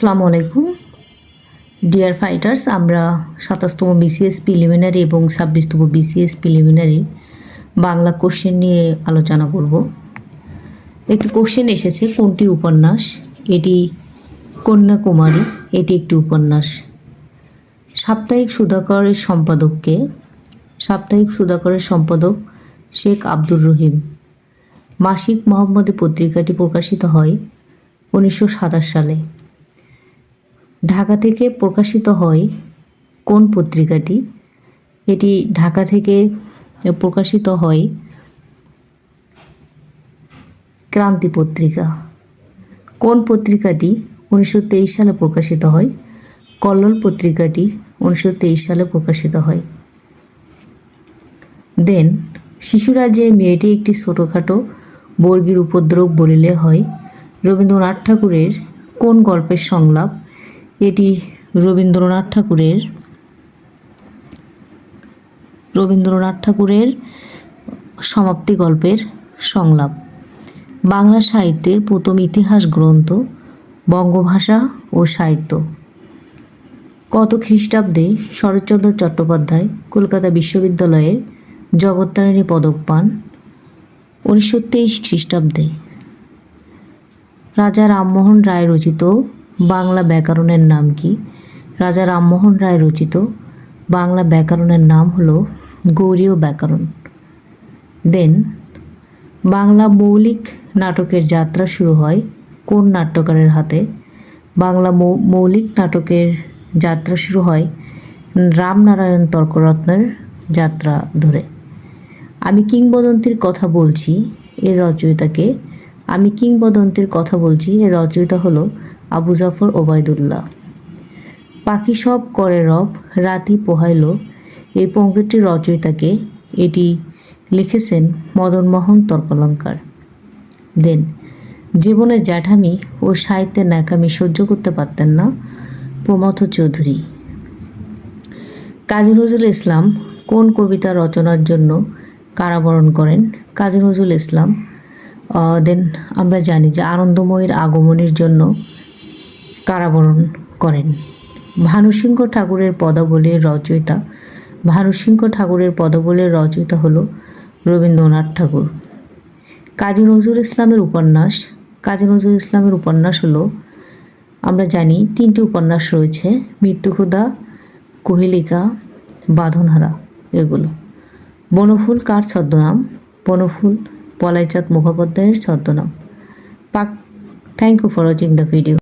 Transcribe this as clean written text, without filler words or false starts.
আসসালামু আলাইকুম dear fighters. আমরা ২৭তম বিসিএস প্রিলিমিনারি এবং ২৬তম বিসিএস প্রিলিমিনারি বাংলা কোশ্চেন নিয়ে আলোচনা করব। একটি কোশ্চেন এসেছে, কোনটি উপন্যাস? এটি কন্যাকুমারী, এটি একটি উপন্যাস। সাপ্তাহিক সুধাকরের সম্পাদককে? সাপ্তাহিক সুধাকরের সম্পাদক শেখ আব্দুর রহিম। মাসিক মোহাম্মদী পত্রিকাটি প্রকাশিত হয় ১৯২৭ সালে। ঢাকা থেকে প্রকাশিত হয় কোন পত্রিকাটি? এটি ঢাকা থেকে প্রকাশিত হয় ক্রান্তি পত্রিকা। কোন পত্রিকাটি ১৯২৩ সালে প্রকাশিত হয়? কল্লোল পত্রিকাটি ১৯২৩ সালে প্রকাশিত হয়। দেন শিশুরাজ্যে মেয়েটি একটি ছোটোখাটো বর্গীর উপদ্রব বলিলে হয় রবীন্দ্রনাথ ঠাকুরের কোন গল্পের সংলাপ? এটি রবীন্দ্রনাথ ঠাকুরের সমাপ্তি গল্পের সংলাপ। বাংলা সাহিত্যের প্রথম ইতিহাস গ্রন্থ বঙ্গভাষা ও সাহিত্য। কত খ্রিস্টাব্দে শরৎচন্দ্র চট্টোপাধ্যায় কলকাতা বিশ্ববিদ্যালয়ের জগত্তারিণী পদক পান? ১৯২৩ খ্রিস্টাব্দে। রাজা রামমোহন রায় রচিত বাংলা ব্যাকরণের নাম কি? রাজা রামমোহন রায় রচিত বাংলা ব্যাকরণের নাম হলো গৌড়ীয় ব্যাকরণ। দেন বাংলা মৌলিক নাটকের যাত্রা শুরু হয় কোন নাট্যকারের হাতে? বাংলা মৌলিক নাটকের যাত্রা শুরু হয় রামনারায়ণ তর্করত্নের যাত্রা ধরে। আমি কিংবদন্তির কথা বলছি এর রচয়িতাকে? আমি কিংবদন্তির কথা বলছি এর রচয়িতা হলো আবু জাফর ওবায়দুল্লাহ। পাখি সব করে রব রাতি পোহাইল, এই পঙ্ক্তিটির রচয়িতাকে? এটি লিখেছেন মদনমোহন তর্কালঙ্কার। দেন জীবনে জ্যাঠামি ও সাহিত্যের ন্যাকামি সহ্য করতে পারতেন না প্রমথ চৌধুরী। কাজী নজরুল ইসলাম কোন কবিতা রচনার জন্য কারাবরণ করেন? কাজী নজরুল ইসলাম দেন আমরা জানি যে আনন্দময়ীর আগমনের জন্য কারাবরণ করেন। ভানুসিংহ ঠাকুরের পদাবলীর রচয়িতা? ভানুসিংহ ঠাকুরের পদাবলীর রচয়িতা হলো রবীন্দ্রনাথ ঠাকুর। কাজী নজরুল ইসলামের উপন্যাস? কাজী নজরুল ইসলামের উপন্যাস হলো, আমরা জানি ৩টি উপন্যাস রয়েছে, মৃত্যুক্ষুধা, কুহেলিকা, বাঁধনহারা, এগুলো। বনফুল কার ছদ্মনাম? বনফুল পলাইচাঁদ মুখোপাধ্যায়ের ছদ্মনাম। Thank you for watching the video.